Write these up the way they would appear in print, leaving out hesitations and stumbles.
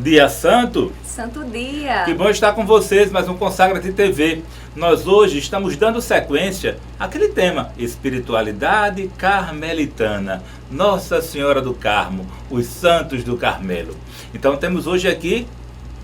Dia Santo. Santo dia. Que bom estar com vocês, mais um Consagra-te TV. Nós hoje estamos dando sequência àquele tema, espiritualidade carmelitana, Nossa Senhora do Carmo, os Santos do Carmelo. Então temos hoje aqui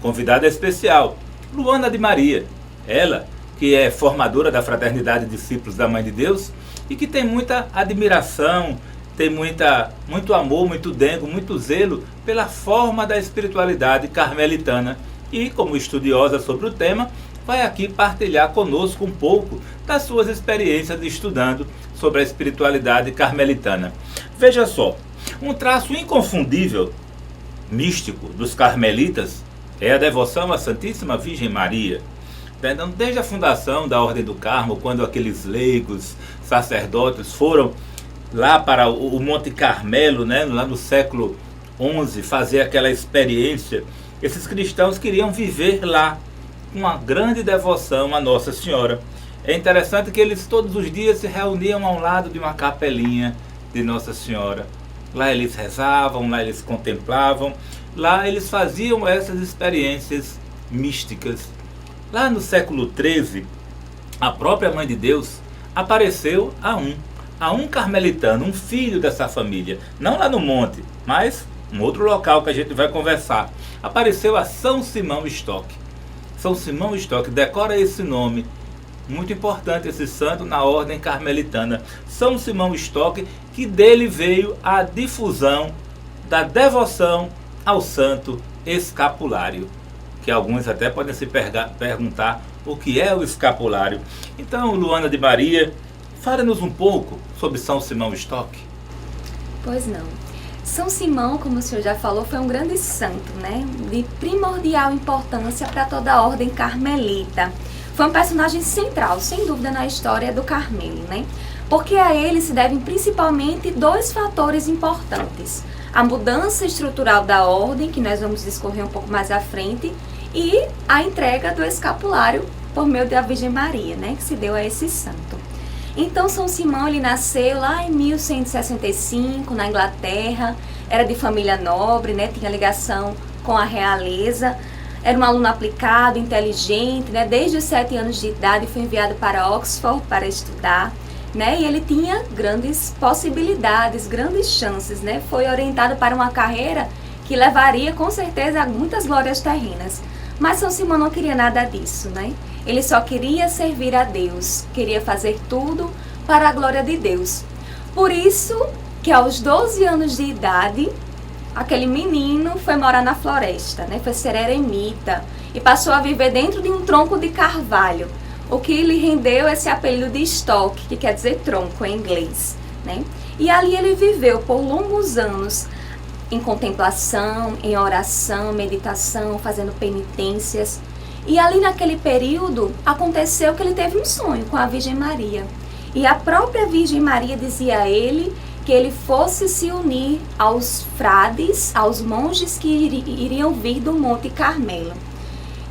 convidada especial, Luana de Maria. Ela que é formadora da Fraternidade Discípulos da Mãe de Deus e que tem muita admiração, tem muito amor, muito dengo, muito zelo pela forma da espiritualidade carmelitana e, como estudiosa sobre o tema, vai aqui partilhar conosco um pouco das suas experiências estudando sobre a espiritualidade carmelitana. Veja só, um traço inconfundível, místico, dos carmelitas é a devoção à Santíssima Virgem Maria. Desde a fundação da Ordem do Carmo, quando aqueles leigos, sacerdotes foram lá para o Monte Carmelo, né, lá no século XI, fazer aquela experiência, esses cristãos queriam viver lá, uma grande devoção à Nossa Senhora. É interessante que eles todos os dias se reuniam ao lado de uma capelinha de Nossa Senhora. Lá eles rezavam, lá eles contemplavam, lá eles faziam essas experiências místicas. Lá no século XIII, a própria Mãe de Deus apareceu a um carmelitano, um filho dessa família, não lá no monte, mas um outro local que a gente vai conversar. Apareceu a São Simão Stock. São Simão Stock, decora esse nome, muito importante esse santo na ordem carmelitana. São Simão Stock, que dele veio a difusão da devoção ao santo escapulário, que alguns até podem se perguntar o que é o escapulário. Então, Luana de Maria, fale-nos um pouco sobre São Simão Stock. Pois não. São Simão, como o senhor já falou, foi um grande santo, né? De primordial importância para toda a ordem carmelita. Foi um personagem central, sem dúvida, na história do Carmelo, né? Porque a ele se devem principalmente dois fatores importantes: a mudança estrutural da ordem, que nós vamos discorrer um pouco mais à frente, e a entrega do escapulário por meio da Virgem Maria, né? Que se deu a esse santo. Então, São Simão, ele nasceu lá em 1165, na Inglaterra, era de família nobre, né? Tinha ligação com a realeza, era um aluno aplicado, inteligente, né? Desde os 7 anos de idade foi enviado para Oxford para estudar, né? E ele tinha grandes possibilidades, grandes chances, né? Foi orientado para uma carreira que levaria com certeza a muitas glórias terrenas. Mas São Simão não queria nada disso, né? Ele só queria servir a Deus, queria fazer tudo para a glória de Deus. Por isso que aos 12 anos de idade, aquele menino foi morar na floresta, né? Foi ser eremita e passou a viver dentro de um tronco de carvalho, o que lhe rendeu esse apelido de Stock, que quer dizer tronco em inglês, né? E ali ele viveu por longos anos em contemplação, em oração, meditação, fazendo penitências. E ali naquele período aconteceu que ele teve um sonho com a Virgem Maria. E a própria Virgem Maria dizia a ele que ele fosse se unir aos frades, aos monges que iriam vir do Monte Carmelo.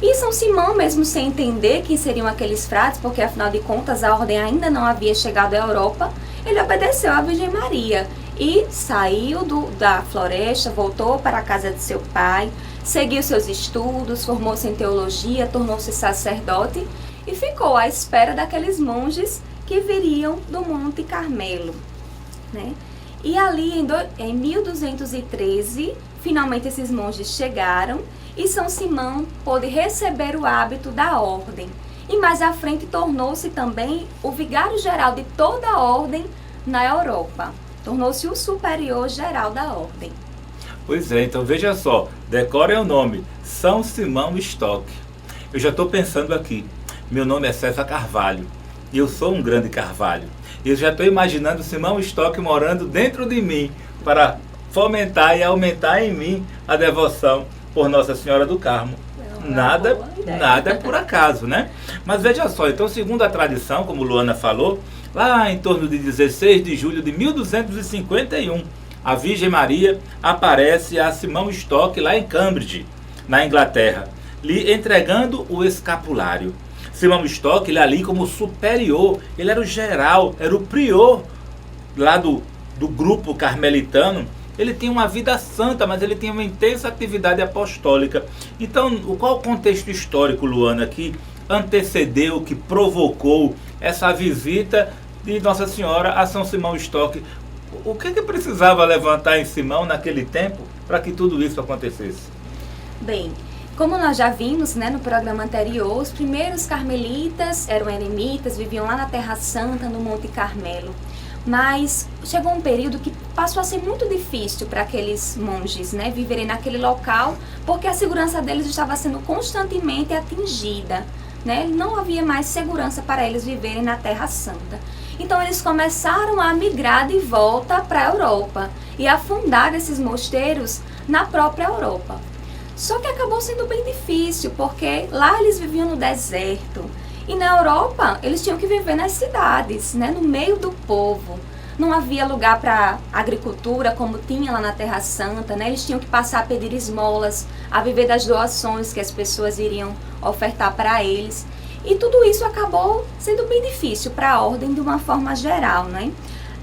E São Simão, mesmo sem entender quem seriam aqueles frades, porque afinal de contas a ordem ainda não havia chegado à Europa, ele obedeceu à Virgem Maria e saiu da floresta, voltou para a casa de seu pai, seguiu seus estudos, formou-se em teologia, tornou-se sacerdote e ficou à espera daqueles monges que viriam do Monte Carmelo, né? E ali em 1213, finalmente esses monges chegaram e São Simão pôde receber o hábito da ordem. E mais à frente tornou-se também o vigário-geral de toda a ordem na Europa. Tornou-se o superior geral da ordem. Pois é, então veja só, decorem o nome, São Simão Stock. Eu já estou pensando aqui, meu nome é César Carvalho, e eu sou um grande carvalho. E eu já estou imaginando Simão Stock morando dentro de mim, para fomentar e aumentar em mim a devoção por Nossa Senhora do Carmo. Nada é por acaso, né? Mas veja só, então segundo a tradição, como Luana falou, lá em torno de 16 de julho de 1251, a Virgem Maria aparece a Simão Stock lá em Cambridge, na Inglaterra, lhe entregando o escapulário. Simão Stock, ele ali como superior, ele era o geral, era o prior lá do grupo carmelitano ele tinha uma vida santa, mas ele tinha uma intensa atividade apostólica. Então, qual o contexto histórico, Luana, que antecedeu, que provocou essa visita de Nossa Senhora a São Simão Stock? O que precisava levantar em Simão naquele tempo para que tudo isso acontecesse? Bem, como nós já vimos, né, no programa anterior, os primeiros carmelitas eram eremitas, viviam lá na Terra Santa, no Monte Carmelo. Mas chegou um período que passou a ser muito difícil para aqueles monges, né, viverem naquele local, porque a segurança deles estava sendo constantemente atingida, né? Não havia mais segurança para eles viverem na Terra Santa. Então eles começaram a migrar de volta para a Europa e a fundar esses mosteiros na própria Europa. Só que acabou sendo bem difícil, porque lá eles viviam no deserto. E na Europa, eles tinham que viver nas cidades, né, no meio do povo. Não havia lugar para agricultura, como tinha lá na Terra Santa, né? Eles tinham que passar a pedir esmolas, a viver das doações que as pessoas iriam ofertar para eles. E tudo isso acabou sendo bem difícil para a ordem de uma forma geral, né?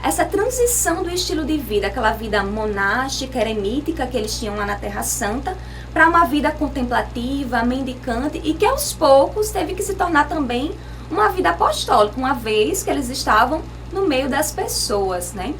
Essa transição do estilo de vida, aquela vida monástica, eremítica que eles tinham lá na Terra Santa, para uma vida contemplativa, mendicante, e que aos poucos teve que se tornar também uma vida apostólica, uma vez que eles estavam no meio das pessoas, né?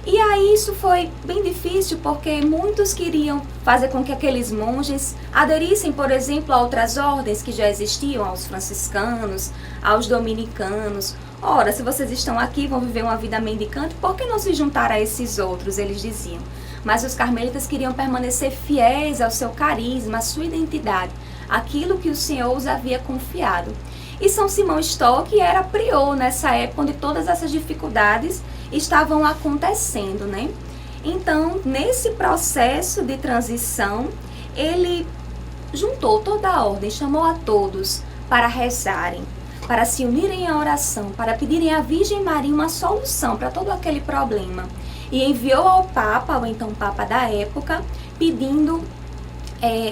E aí isso foi bem difícil, porque muitos queriam fazer com que aqueles monges aderissem, por exemplo, a outras ordens que já existiam, aos franciscanos, aos dominicanos. Ora, se vocês estão aqui e vão viver uma vida mendicante, por que não se juntar a esses outros? Eles diziam. Mas os carmelitas queriam permanecer fiéis ao seu carisma, à sua identidade, aquilo que o Senhor os havia confiado. E São Simão Stock era prior nessa época, onde todas essas dificuldades estavam acontecendo, né? Então, nesse processo de transição, ele juntou toda a ordem, chamou a todos para rezarem, para se unirem à oração, para pedirem à Virgem Maria uma solução para todo aquele problema. E enviou ao Papa, ao então Papa da época, pedindo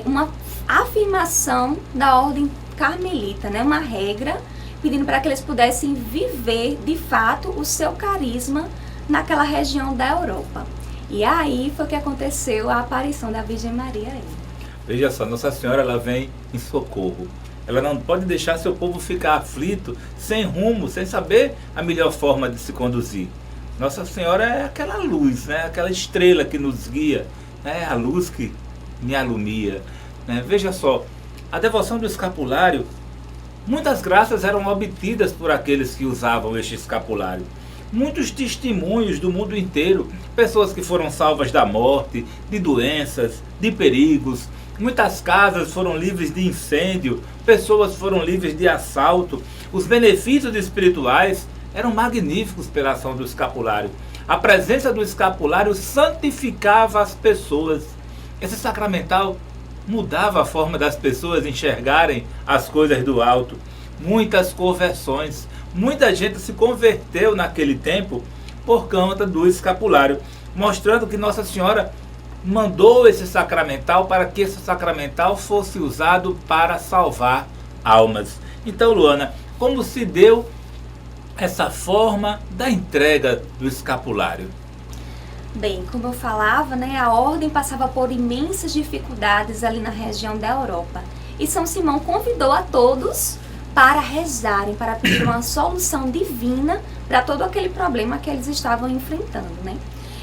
uma afirmação da ordem carmelita, né? Uma regra, pedindo para que eles pudessem viver de fato o seu carisma naquela região da Europa. E aí foi que aconteceu a aparição da Virgem Maria aí. Veja só, Nossa Senhora, ela vem em socorro. Ela não pode deixar seu povo ficar aflito, sem rumo, sem saber a melhor forma de se conduzir. Nossa Senhora é aquela luz, né? Aquela estrela que nos guia, né? A luz que me alumia, né? Veja só, a devoção do escapulário, muitas graças eram obtidas por aqueles que usavam este escapulário. Muitos testemunhos do mundo inteiro, pessoas que foram salvas da morte, de doenças, de perigos. Muitas casas foram livres de incêndio, pessoas foram livres de assalto. Os benefícios espirituais eram magníficos pela ação do escapulário. A presença do escapulário santificava as pessoas. Esse sacramental mudava a forma das pessoas enxergarem as coisas do alto. Muitas conversões, muita gente se converteu naquele tempo por conta do escapulário, mostrando que Nossa Senhora mandou esse sacramental para que esse sacramental fosse usado para salvar almas. Então, Luana, como se deu essa forma da entrega do escapulário? Bem, como eu falava, né, a ordem passava por imensas dificuldades ali na região da Europa. E São Simão convidou a todos para rezarem, para pedir uma solução divina para todo aquele problema que eles estavam enfrentando, né?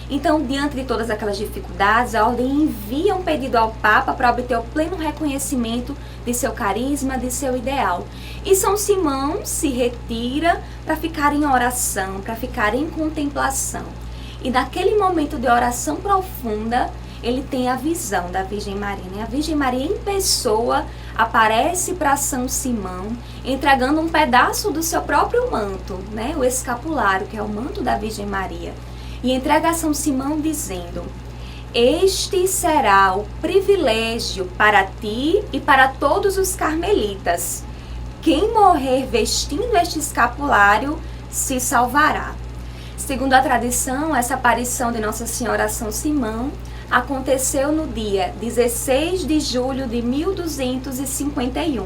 Então, diante de todas aquelas dificuldades, a ordem envia um pedido ao Papa para obter o pleno reconhecimento de seu carisma, de seu ideal. E São Simão se retira para ficar em oração, para ficar em contemplação. E naquele momento de oração profunda, ele tem a visão da Virgem Maria, né? A Virgem Maria em pessoa aparece para São Simão, entregando um pedaço do seu próprio manto, né? O escapulário, que é o manto da Virgem Maria. E entrega a São Simão dizendo: este será o privilégio para ti e para todos os carmelitas. Quem morrer vestindo este escapulário se salvará. Segundo a tradição, essa aparição de Nossa Senhora a São Simão aconteceu no dia 16 de julho de 1251.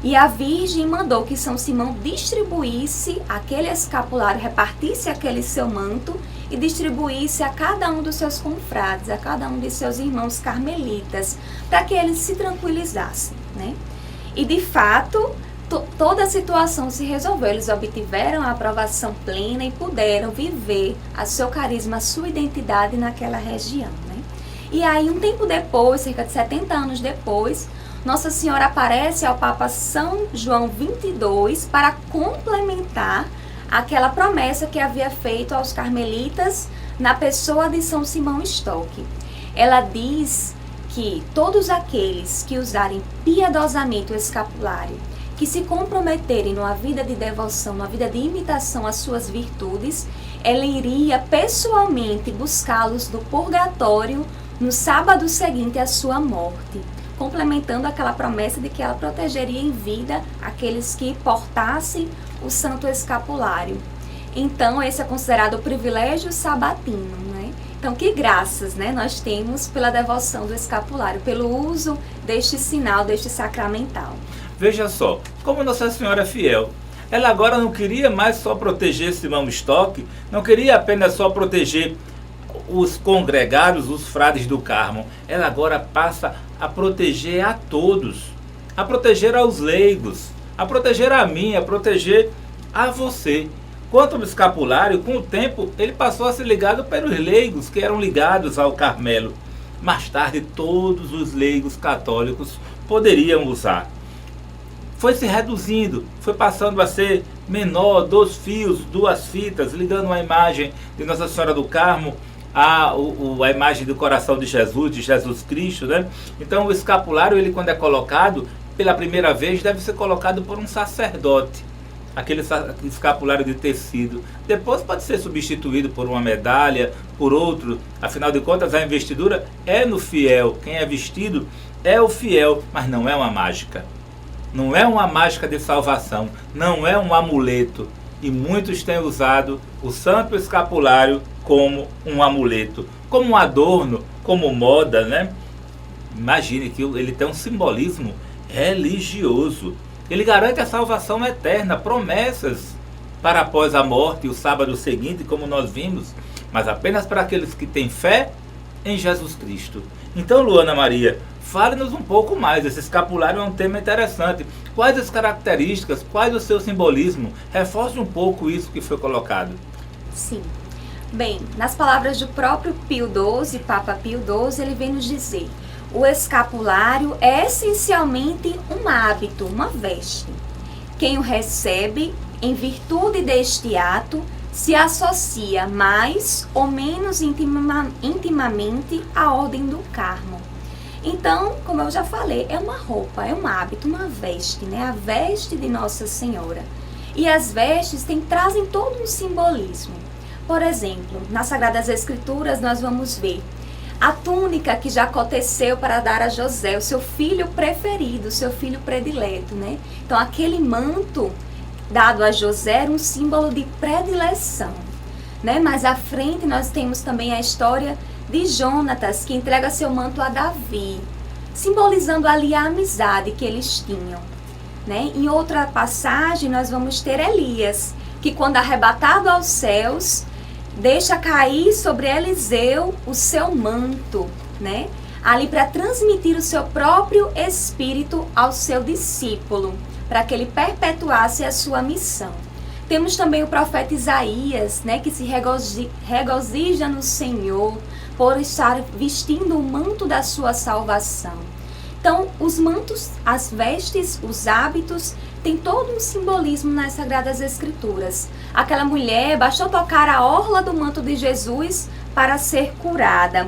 E a Virgem mandou que São Simão distribuísse aquele escapulário, repartisse aquele seu manto e distribuísse a cada um dos seus confrades, a cada um de seus irmãos carmelitas, para que eles se tranquilizassem, né? E de fato, toda a situação se resolveu. Eles obtiveram a aprovação plena e puderam viver a seu carisma, a sua identidade naquela região, né? E aí, um tempo depois, cerca de 70 anos depois, Nossa Senhora aparece ao Papa São João XXII para complementar aquela promessa que havia feito aos carmelitas na pessoa de São Simão Stock. Ela diz que todos aqueles que usarem piedosamente o escapulário, que se comprometerem numa vida de devoção, numa vida de imitação às suas virtudes, ela iria pessoalmente buscá-los do purgatório no sábado seguinte à sua morte, complementando aquela promessa de que ela protegeria em vida aqueles que portassem o santo escapulário. Então, esse é considerado o privilégio sabatino, né? Então, que graças, né, nós temos pela devoção do escapulário, pelo uso deste sinal, deste sacramental. Veja só, como Nossa Senhora é fiel. Ela agora não queria mais só proteger Simão Stock, não queria apenas só proteger os congregados, os frades do Carmo. Ela agora passa a proteger a todos, a proteger aos leigos, a proteger a mim, a proteger a você. Quanto ao escapulário, com o tempo, ele passou a ser ligado pelos leigos que eram ligados ao Carmelo. Mais tarde, todos os leigos católicos poderiam usar. Foi se reduzindo, foi passando a ser menor, 2 fios, 2 fitas, ligando a imagem de Nossa Senhora do Carmo a imagem do coração de Jesus Cristo, né? Então o escapulário, ele quando é colocado, pela primeira vez, deve ser colocado por um sacerdote, aquele escapulário de tecido. Depois pode ser substituído por uma medalha, por outro, afinal de contas a investidura é no fiel, quem é vestido é o fiel, mas não é uma mágica. Não é uma mágica de salvação, não é um amuleto. E muitos têm usado o santo escapulário como um amuleto, como um adorno, como moda, né? Imagine que ele tem um simbolismo religioso. Ele garante a salvação eterna, promessas para após a morte e o sábado seguinte, como nós vimos, mas apenas para aqueles que têm fé em Jesus Cristo. Então, Luana Maria, fale-nos um pouco mais. Esse escapulário é um tema interessante. Quais as características, quais o seu simbolismo? Reforce um pouco isso que foi colocado. Sim. Bem, nas palavras do próprio Pio XII, Papa Pio XII, ele vem nos dizer: o escapulário é essencialmente um hábito, uma veste. Quem o recebe, em virtude deste ato, se associa mais ou menos intimamente à ordem do Carmo. Então, como eu já falei, é uma roupa, é um hábito, uma veste, né? A veste de Nossa Senhora. E as vestes trazem todo um simbolismo. Por exemplo, nas Sagradas Escrituras nós vamos ver a túnica que Jacó teceu para dar a José, o seu filho preferido, o seu filho predileto, né? Então, aquele manto dado a José era um símbolo de predileção, né? Mais à frente nós temos também a história de Jonatas, que entrega seu manto a Davi, simbolizando ali a amizade que eles tinham, né? Em outra passagem nós vamos ter Elias, que quando arrebatado aos céus, deixa cair sobre Eliseu o seu manto, né? Ali para transmitir o seu próprio espírito ao seu discípulo, para que ele perpetuasse a sua missão. Temos também o profeta Isaías, né, que se regozija no Senhor por estar vestindo o manto da sua salvação. Então, os mantos, as vestes, os hábitos, tem todo um simbolismo nas Sagradas Escrituras. Aquela mulher bastou tocar a orla do manto de Jesus para ser curada.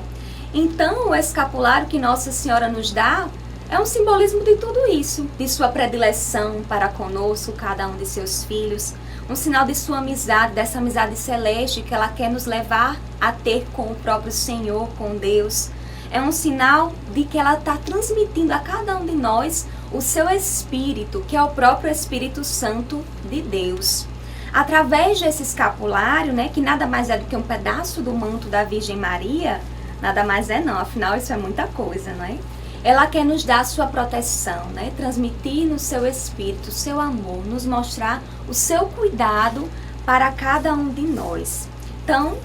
Então, o escapulário que Nossa Senhora nos dá é um simbolismo de tudo isso, de sua predileção para conosco, cada um de seus filhos, um sinal de sua amizade, dessa amizade celeste que ela quer nos levar a ter com o próprio Senhor, com Deus. É um sinal de que ela está transmitindo a cada um de nós o seu Espírito, que é o próprio Espírito Santo de Deus. Através desse escapulário, né, que nada mais é do que um pedaço do manto da Virgem Maria, nada mais é não, afinal isso é muita coisa, não é? Ela quer nos dar a sua proteção, né? Transmitir no seu espírito, o seu amor, nos mostrar o seu cuidado para cada um de nós. Então,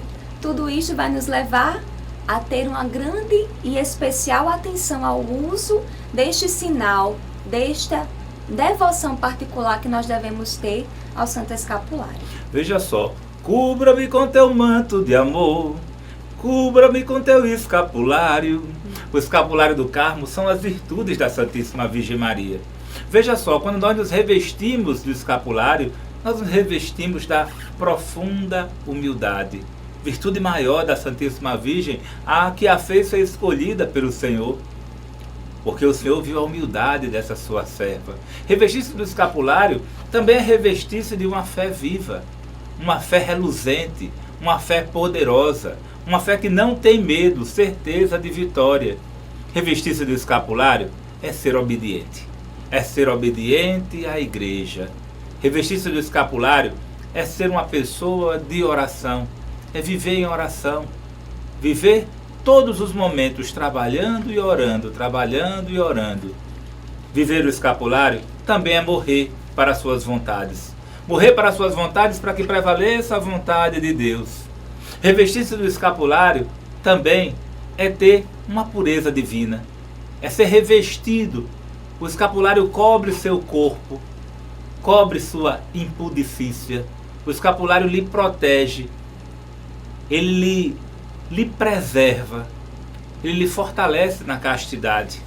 Tudo isso vai nos levar a ter uma grande e especial atenção ao uso deste sinal, desta devoção particular que nós devemos ter ao Santo Escapulário. Veja só, cubra-me com teu manto de amor, cubra-me com teu escapulário. O escapulário do Carmo são as virtudes da Santíssima Virgem Maria. Veja só, quando nós nos revestimos do escapulário, nós nos revestimos da profunda humildade. Virtude maior da Santíssima Virgem, a que a fez ser escolhida pelo Senhor. Porque o Senhor viu a humildade dessa sua serva. Revestir-se do escapulário também é revestir-se de uma fé viva, uma fé reluzente, uma fé poderosa, uma fé que não tem medo, certeza de vitória. Revestir-se do escapulário é ser obediente à igreja. Revestir-se do escapulário é ser uma pessoa de oração, é viver em oração, viver todos os momentos trabalhando e orando, trabalhando e orando. Viver o escapulário também é morrer para as suas vontades. Morrer para as suas vontades para que prevaleça a vontade de Deus. Revestir-se do escapulário também é ter uma pureza divina. É ser revestido. O escapulário cobre seu corpo, cobre sua impudicícia. O escapulário lhe protege. Ele lhe preserva, ele lhe fortalece na castidade.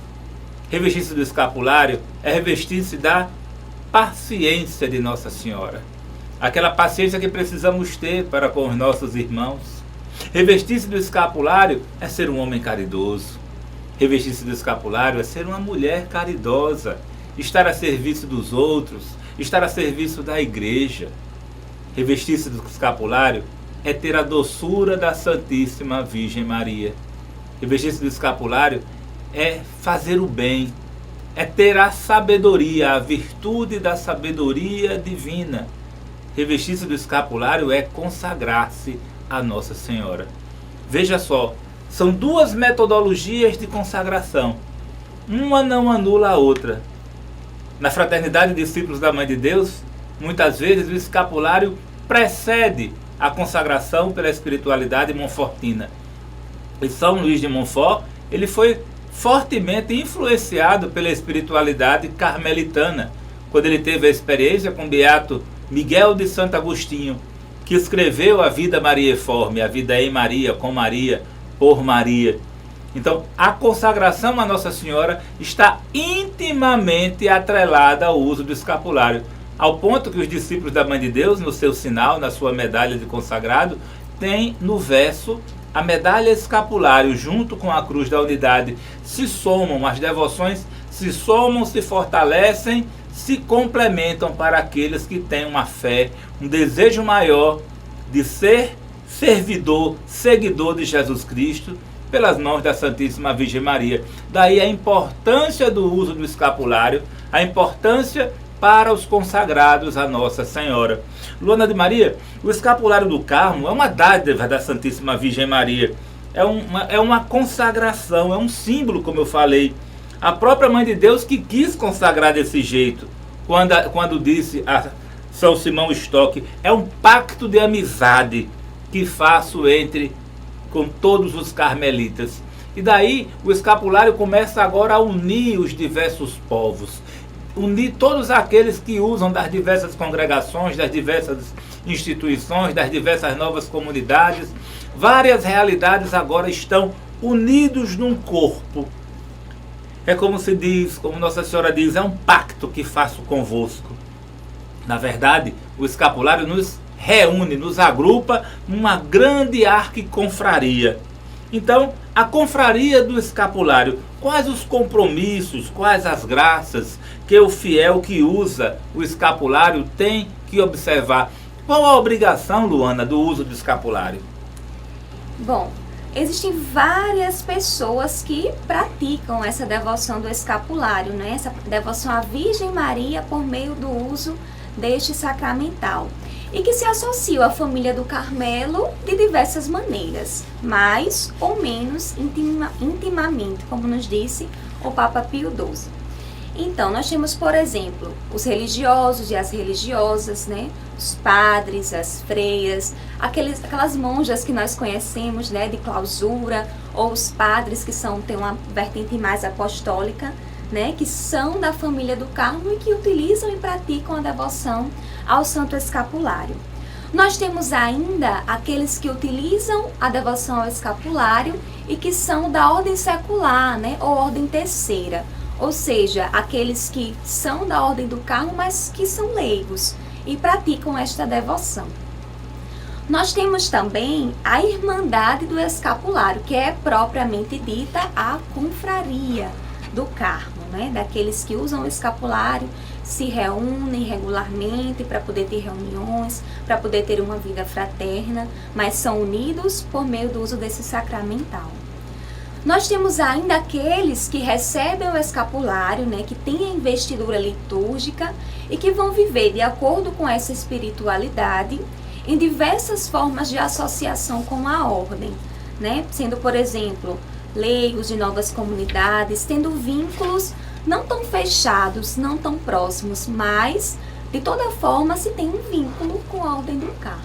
Revestir-se do escapulário é revestir-se da paciência de Nossa Senhora. Aquela paciência que precisamos ter para com os nossos irmãos. Revestir-se do escapulário é ser um homem caridoso. Revestir-se do escapulário é ser uma mulher caridosa, estar a serviço dos outros, estar a serviço da igreja. Revestir-se do escapulário é ter a doçura da Santíssima Virgem Maria. Revestir-se do escapulário é fazer o bem, é ter a sabedoria, a virtude da sabedoria divina. Revestir-se do escapulário é consagrar-se a Nossa Senhora. Veja só, são duas metodologias de consagração. Uma não anula a outra. Na Fraternidade de Discípulos da Mãe de Deus, muitas vezes o escapulário precede a consagração pela espiritualidade monfortina. E São Luís de Montfort, ele foi fortemente influenciado pela espiritualidade carmelitana, quando ele teve a experiência com o beato Miguel de Santo Agostinho, que escreveu a Vida Mariaeforme, a vida em Maria, com Maria, por Maria. Então, a consagração a Nossa Senhora está intimamente atrelada ao uso do escapulário, ao ponto que os discípulos da Mãe de Deus, no seu sinal, na sua medalha de consagrado, tem no verso a medalha escapulário junto com a cruz da unidade. Se somam, as devoções se somam, se fortalecem, se complementam para aqueles que têm uma fé, um desejo maior de ser servidor, seguidor de Jesus Cristo, pelas mãos da Santíssima Virgem Maria. Daí a importância do uso do escapulário, a importância para os consagrados a Nossa Senhora. Luana de Maria, o escapulário do Carmo é uma dádiva da Santíssima Virgem Maria. É uma consagração, é um símbolo, como eu falei. A própria Mãe de Deus que quis consagrar desse jeito, quando disse a São Simão Stock, é um pacto de amizade que faço com todos os carmelitas. E daí o escapulário começa agora a unir os diversos povos, unir todos aqueles que usam das diversas congregações, das diversas instituições, das diversas novas comunidades. Várias realidades agora estão unidos num corpo. É como se diz, como Nossa Senhora diz, é um pacto que faço convosco. Na verdade, o escapulário nos reúne, nos agrupa numa grande arquiconfraria. Então, a confraria do escapulário, quais os compromissos, quais as graças que o fiel que usa o escapulário tem que observar? Qual a obrigação, Luana, do uso do escapulário? Bom, existem várias pessoas que praticam essa devoção do escapulário, né? Essa devoção à Virgem Maria por meio do uso deste sacramental. E que se associam à família do Carmelo de diversas maneiras, mais ou menos intimamente, como nos disse o Papa Pio XII. Então, nós temos, por exemplo, os religiosos e as religiosas, né? Os padres, as freiras, aquelas monjas que nós conhecemos, né? De clausura, ou os padres que têm uma vertente mais apostólica, né? Que são da família do Carmo e que utilizam e praticam a devoção ao Santo Escapulário. Nós temos ainda aqueles que utilizam a devoção ao escapulário e que são da ordem secular, né? Ou ordem terceira. Ou seja, aqueles que são da ordem do Carmo, mas que são leigos e praticam esta devoção. Nós temos também a Irmandade do Escapulário, que é propriamente dita a confraria do Carmo, né? Daqueles que usam o escapulário, se reúnem regularmente para poder ter reuniões, para poder ter uma vida fraterna, mas são unidos por meio do uso desse sacramental. Nós temos ainda aqueles que recebem o escapulário, né, que têm a investidura litúrgica e que vão viver de acordo com essa espiritualidade em diversas formas de associação com a ordem, né, sendo, por exemplo, leigos de novas comunidades, tendo vínculos não tão fechados, não tão próximos, mas de toda forma se tem um vínculo com a ordem do Carmo.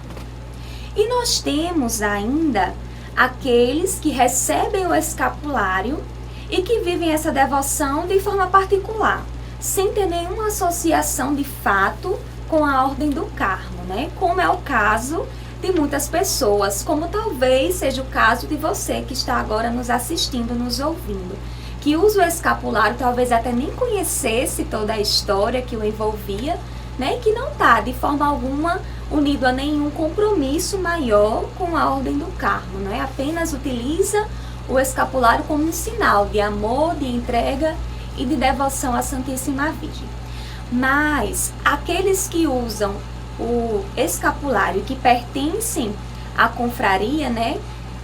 E nós temos ainda aqueles que recebem o escapulário e que vivem essa devoção de forma particular, sem ter nenhuma associação de fato com a ordem do Carmo, né? Como é o caso de muitas pessoas, como talvez seja o caso de você que está agora nos assistindo, nos ouvindo, que usa o escapulário, talvez até nem conhecesse toda a história que o envolvia, né? E que não está de forma alguma unido a nenhum compromisso maior com a ordem do Carmo, né? Apenas utiliza o escapulário como um sinal de amor, de entrega e de devoção à Santíssima Virgem. Mas aqueles que usam o escapulário que pertencem à confraria, né,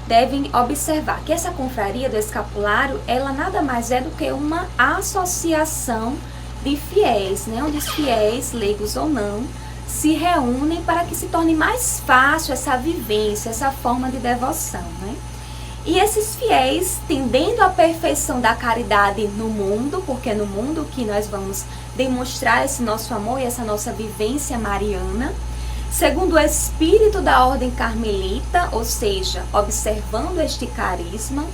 devem observar que essa confraria do escapulário, ela nada mais é do que uma associação de fiéis, né, onde os fiéis, leigos ou não, se reúnem para que se torne mais fácil essa vivência, essa forma de devoção, né? E esses fiéis, tendendo à perfeição da caridade no mundo, porque é no mundo que nós vamos demonstrar esse nosso amor e essa nossa vivência mariana, segundo o espírito da ordem carmelita, ou seja, observando este carisma,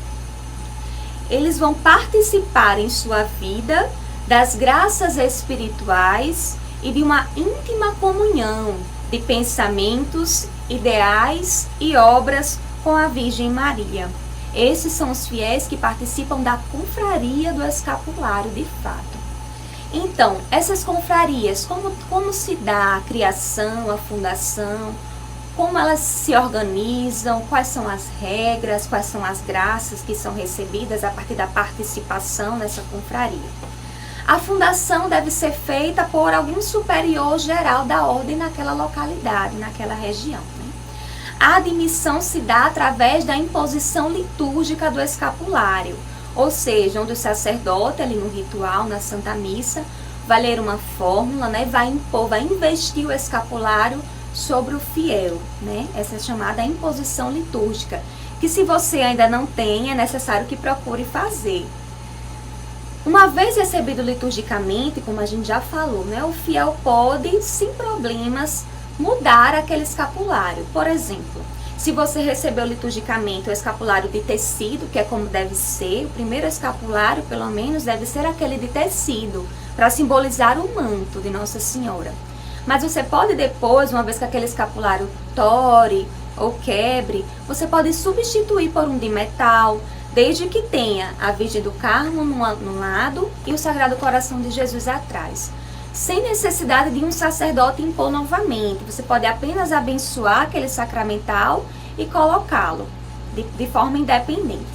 eles vão participar em sua vida das graças espirituais e de uma íntima comunhão de pensamentos, ideais e obras com a Virgem Maria. Esses são os fiéis que participam da confraria do escapulário de fato. Então, essas confrarias, como se dá a criação, a fundação, como elas se organizam, quais são as regras, quais são as graças que são recebidas a partir da participação nessa confraria. A fundação deve ser feita por algum superior geral da ordem naquela localidade, naquela região, né? A admissão se dá através da imposição litúrgica do escapulário, ou seja, onde o sacerdote, ali no ritual, na Santa Missa, vai ler uma fórmula, né? Vai investir o escapulário sobre o fiel, né? Essa é chamada imposição litúrgica, que se você ainda não tem, é necessário que procure fazer. Uma vez recebido liturgicamente, como a gente já falou, né, o fiel pode, sem problemas, mudar aquele escapulário. Por exemplo, se você recebeu liturgicamente o escapulário de tecido, que é como deve ser, o primeiro escapulário, pelo menos, deve ser aquele de tecido, para simbolizar o manto de Nossa Senhora. Mas você pode depois, uma vez que aquele escapulário tore ou quebre, você pode substituir por um de metal, desde que tenha a Virgem do Carmo no lado e o Sagrado Coração de Jesus atrás. Sem necessidade de um sacerdote impor novamente. Você pode apenas abençoar aquele sacramental e colocá-lo de forma independente.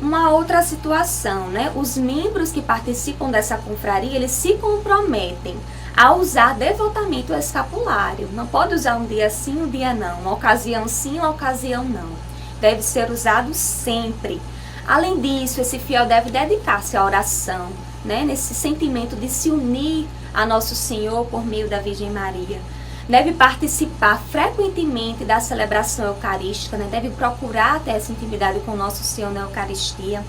Uma outra situação, né? Os membros que participam dessa confraria, eles se comprometem a usar devotamente o escapulário. Não pode usar um dia sim, um dia não. Uma ocasião sim, uma ocasião não. Deve ser usado sempre. Além disso, esse fiel deve dedicar-se à oração, né? Nesse sentimento de se unir a Nosso Senhor por meio da Virgem Maria. Deve participar frequentemente da celebração eucarística, né? Deve procurar ter essa intimidade com Nosso Senhor na Eucaristia.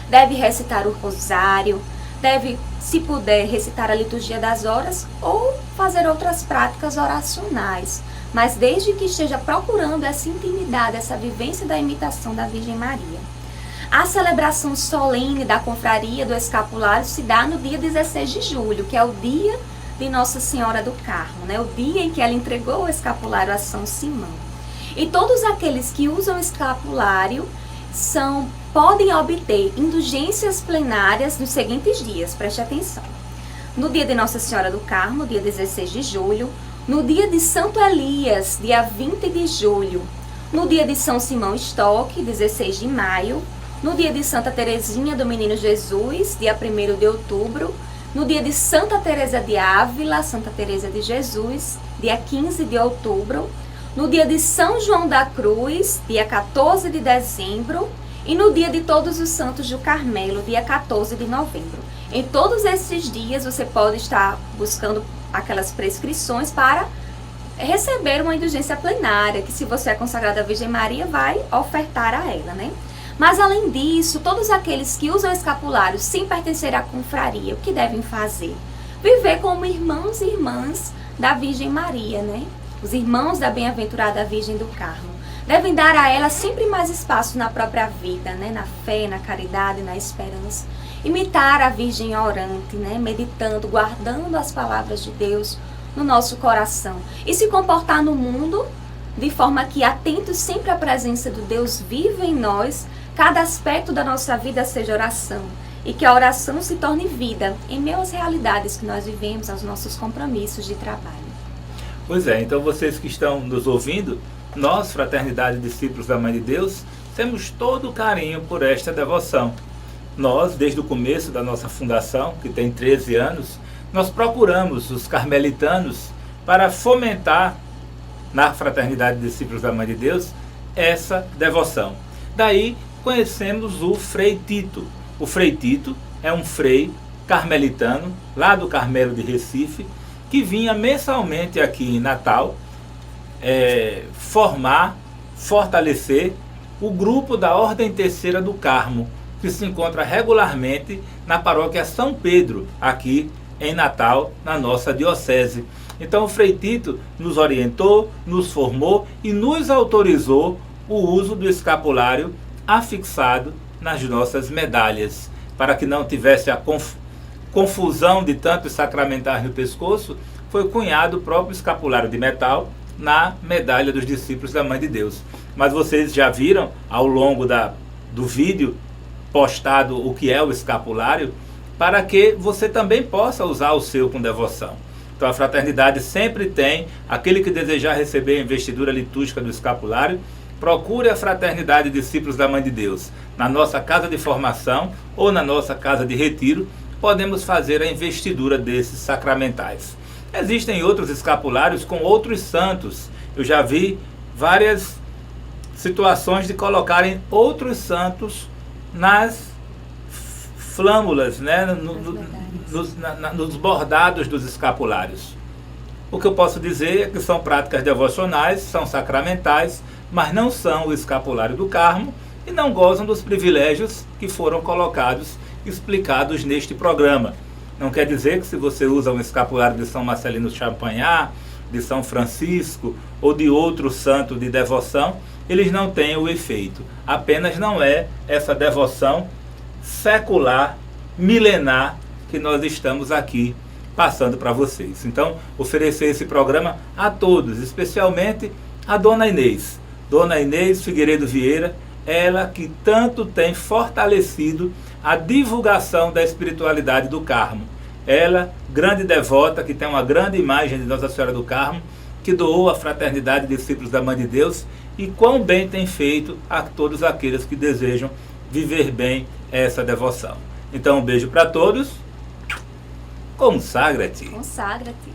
Deve recitar o rosário, deve se puder recitar a liturgia das horas ou fazer outras práticas oracionais, mas desde que esteja procurando essa intimidade, essa vivência da imitação da Virgem Maria. A celebração solene da confraria do escapulário se dá no dia 16 de julho, que é o dia de Nossa Senhora do Carmo, né? O dia em que ela entregou o escapulário a São Simão. E todos aqueles que usam o escapulário podem obter indulgências plenárias nos seguintes dias, preste atenção. No dia de Nossa Senhora do Carmo, dia 16 de julho, no dia de Santo Elias, dia 20 de julho, no dia de São Simão Stock, 16 de maio, no dia de Santa Teresinha do Menino Jesus, dia 1º de outubro, no dia de Santa Teresa de Ávila, Santa Teresa de Jesus, dia 15 de outubro, no dia de São João da Cruz, dia 14 de dezembro, e no dia de Todos os Santos do Carmelo, dia 14 de novembro. Em todos esses dias você pode estar buscando aquelas prescrições para receber uma indulgência plenária, que se você é consagrado à Virgem Maria, vai ofertar a ela, né? Mas além disso, todos aqueles que usam escapulário sem pertencer à confraria, o que devem fazer? Viver como irmãos e irmãs da Virgem Maria, né? Os irmãos da bem-aventurada Virgem do Carmo. Devem dar a ela sempre mais espaço na própria vida, né? Na fé, na caridade, na esperança. Imitar a Virgem orante, né? Meditando, guardando as palavras de Deus no nosso coração. E se comportar no mundo de forma que, atentos sempre à presença do Deus vivo em nós, cada aspecto da nossa vida seja oração. E que a oração se torne vida em meio às realidades que nós vivemos, aos nossos compromissos de trabalho. Pois é, então vocês que estão nos ouvindo, nós, Fraternidade Discípulos da Mãe de Deus, temos todo o carinho por esta devoção. Nós, desde o começo da nossa fundação, que tem 13 anos, nós procuramos os carmelitanos para fomentar na Fraternidade Discípulos da Mãe de Deus essa devoção. Daí conhecemos o Frei Tito. O Frei Tito é um frei carmelitano, lá do Carmelo de Recife, que vinha mensalmente aqui em Natal formar, fortalecer o grupo da Ordem Terceira do Carmo, que se encontra regularmente na paróquia São Pedro, aqui em Natal, na nossa diocese. Então o Frei Tito nos orientou, nos formou e nos autorizou o uso do escapulário afixado nas nossas medalhas, para que não tivesse a confusão de tantos sacramentais no pescoço. Foi cunhado o próprio escapulário de metal na medalha dos discípulos da Mãe de Deus. Mas vocês já viram ao longo do vídeo postado o que é o escapulário, para que você também possa usar o seu com devoção. Então a fraternidade sempre tem, aquele que desejar receber a investidura litúrgica do escapulário, procure a Fraternidade Discípulos da Mãe de Deus. Na nossa casa de formação ou na nossa casa de retiro, podemos fazer a investidura desses sacramentais. Existem outros escapulários com outros santos. Eu já vi várias situações de colocarem outros santos nas flâmulas, né? Nos bordados dos escapulários. O que eu posso dizer é que são práticas devocionais, são sacramentais, mas não são o escapulário do Carmo e não gozam dos privilégios que foram colocados, explicados neste programa. Não quer dizer que se você usa um escapulário de São Marcelino Champagnat, de São Francisco ou de outro santo de devoção, eles não têm o efeito. Apenas não é essa devoção secular, milenar, que nós estamos aqui passando para vocês. Então, oferecer esse programa a todos, especialmente a Dona Inês. Dona Inês Figueiredo Vieira, ela que tanto tem fortalecido a divulgação da espiritualidade do Carmo. Ela, grande devota, que tem uma grande imagem de Nossa Senhora do Carmo, que doou à Fraternidade Discípulos da Mãe de Deus, e quão bem tem feito a todos aqueles que desejam viver bem essa devoção. Então, um beijo para todos. Consagra-te. Consagra-te.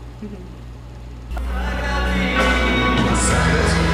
Consagra-te.